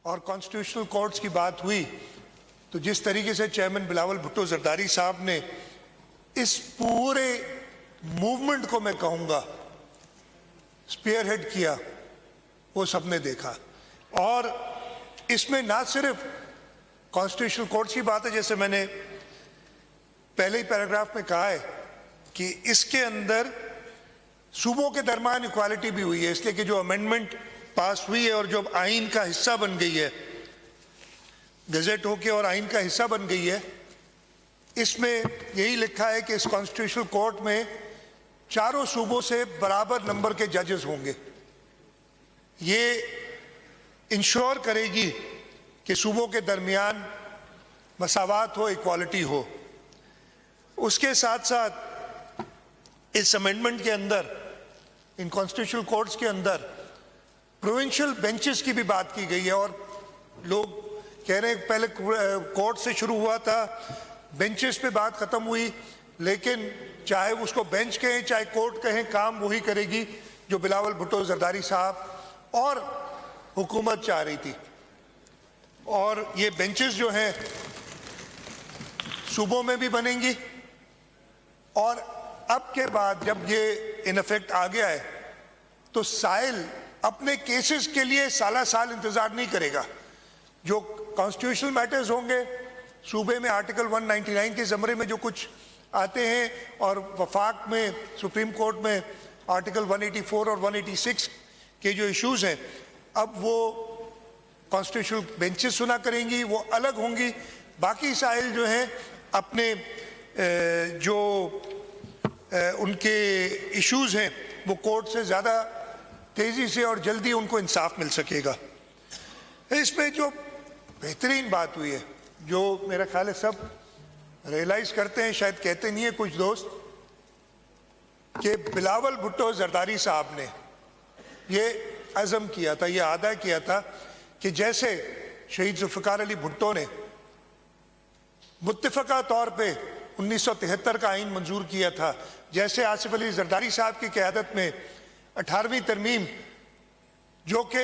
اور constitutional courts کی بات ہوئی تو جس طریقے سے چیئرمین بلاول بھٹو زرداری صاحب نے اس پورے موومنٹ کو میں کہوں گا اسپیئر ہیڈ کیا وہ سب نے دیکھا. اور اس میں نہ صرف کانسٹیٹیوشنل کورٹس کی بات ہے, جیسے میں نے پہلے ہی پیراگراف میں کہا ہے کہ اس کے اندر صوبوں کے درمیان ایکوالٹی بھی ہوئی ہے, اس لیے کہ جو امینڈمنٹ پاس ہوئی ہے اور جو آئین کا حصہ بن گئی ہے, گزٹ ہو کے اور آئین کا حصہ بن گئی ہے, اس میں یہی لکھا ہے کہ اس کانسٹیٹیوشنل کورٹ میں چاروں صوبوں سے برابر نمبر کے ججز ہوں گے. یہ انشور کرے گی کہ صوبوں کے درمیان مساوات ہو, ایکوالٹی ہو. اس کے ساتھ ساتھ اس امینڈمنٹ کے اندر, ان کانسٹیٹیوشنل کورٹس کے اندر پروونشل بینچز کی بھی بات کی گئی ہے. اور لوگ کہہ رہے ہیں پہلے کورٹ سے شروع ہوا تھا, بینچز پہ بات ختم ہوئی, لیکن چاہے اس کو بینچ کہیں چاہے کورٹ کہیں, کام وہی کرے گی جو بلاول بھٹو زرداری صاحب اور حکومت چاہ رہی تھی. اور یہ بینچز جو ہیں صوبوں میں بھی بنیں گی, اور اب کے بعد جب یہ ان افیکٹ آ گیا ہے تو سائل اپنے کیسز کے لیے سالہ سال انتظار نہیں کرے گا. جو کانسٹیٹیوشنل میٹرز ہوں گے صوبے میں آرٹیکل 199 کے زمرے میں جو کچھ آتے ہیں, اور وفاق میں سپریم کورٹ میں آرٹیکل 184 اور 186 کے جو ایشوز ہیں, اب وہ کانسٹیٹیوشنل بینچز سنا کریں گی, وہ الگ ہوں گی. باقی سائل جو ہیں اپنے جو ان کے ایشوز ہیں وہ کورٹ سے زیادہ تیزی سے اور جلدی ان کو انصاف مل سکے گا. اس میں جو بہترین بات ہوئی ہے, جو میرا خیال ہے سب ریئلائز کرتے ہیں, شاید کہتے نہیں ہیں کچھ دوست, کہ بلاول بھٹو زرداری صاحب نے یہ عزم کیا تھا, یہ عہدہ کیا تھا کہ جیسے شہید ذوالفقار علی بھٹو نے متفقہ طور پہ 1973 کا آئین منظور کیا تھا, جیسے آصف علی زرداری صاحب کی قیادت میں 18ویں ترمیم جو کہ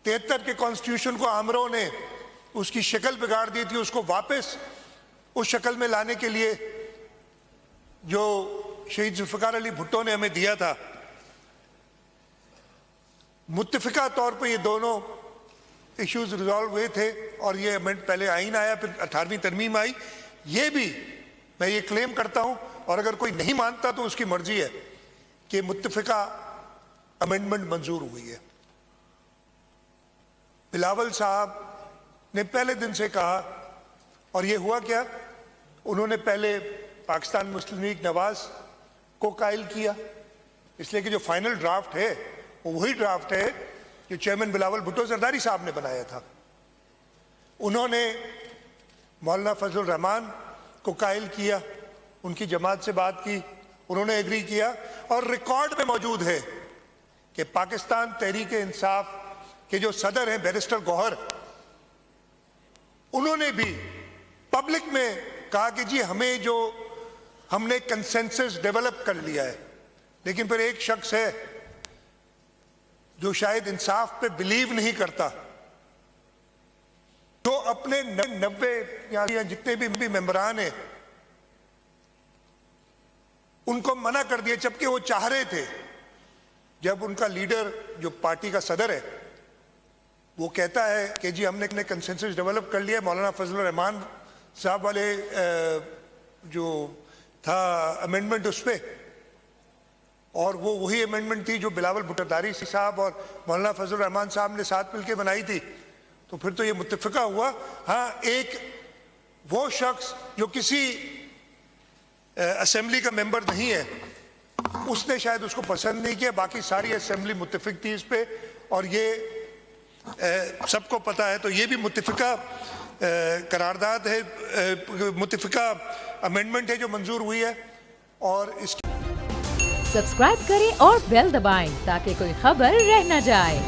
73 کے کانسٹیٹیوشن کو آمروں نے اس کی شکل بگاڑ دی تھی, اس کو واپس اس شکل میں لانے کے لیے جو شہید ذوالفقار علی بھٹو نے ہمیں دیا تھا, متفقہ طور پہ یہ دونوں ایشوز ریزالو ہوئے تھے. اور یہ پہلے آئین آیا, پھر 18ویں ترمیم آئی. یہ بھی میں یہ کلیم کرتا ہوں, اور اگر کوئی نہیں مانتا تو اس کی مرضی ہے, کہ متفقہ امینڈمنٹ منظور ہوئی ہے. بلاول صاحب نے پہلے دن سے کہا, اور یہ ہوا کیا, انہوں نے پہلے پاکستان مسلم لیگ نواز کو قائل کیا, اس لیے کہ جو فائنل ڈرافٹ ہے وہ وہی ڈرافٹ ہے جو چیئرمین بلاول بھٹو زرداری صاحب نے بنایا تھا. انہوں نے مولانا فضل الرحمان کو قائل کیا, ان کی جماعت سے بات کی, انہوں نے ایگری کیا, اور ریکارڈ میں موجود ہے کہ پاکستان تحریک انصاف کے جو صدر ہیں بیرسٹر گوہر, انہوں نے بھی پبلک میں کہا کہ جی ہم نے کنسنسس ڈیولپ کر لیا ہے. لیکن پھر ایک شخص ہے جو شاید انصاف پہ بلیو نہیں کرتا, جو اپنے 90 یا جتنے بھی ممبران ہیں ان کو منع کر دیا, جبکہ وہ چاہ رہے تھے. جب ان کا لیڈر جو پارٹی کا صدر ہے وہ کہتا ہے کہ جی ہم نے کنسنسس ڈیولپ کر لیا, مولانا فضل الرحمان صاحب والے جو تھا امینڈمنٹ اس پہ, اور وہ وہی امینڈمنٹ تھی جو بلاول بھٹو زرداری صاحب اور مولانا فضل الرحمان صاحب نے ساتھ مل کے بنائی تھی, تو پھر تو یہ متفقہ ہوا. ہاں, ایک وہ شخص جو کسی اسمبلی کا ممبر نہیں ہے اس نے شاید اس کو پسند نہیں کیا, باقی ساری اسمبلی متفق تھی اس پہ, اور یہ سب کو پتہ ہے. تو یہ بھی متفقہ قرارداد ہے, متفقہ امینڈمنٹ ہے جو منظور ہوئی ہے. اور اس سبسکرائب کریں اور بیل دبائیں تاکہ کوئی خبر رہ نہ جائے.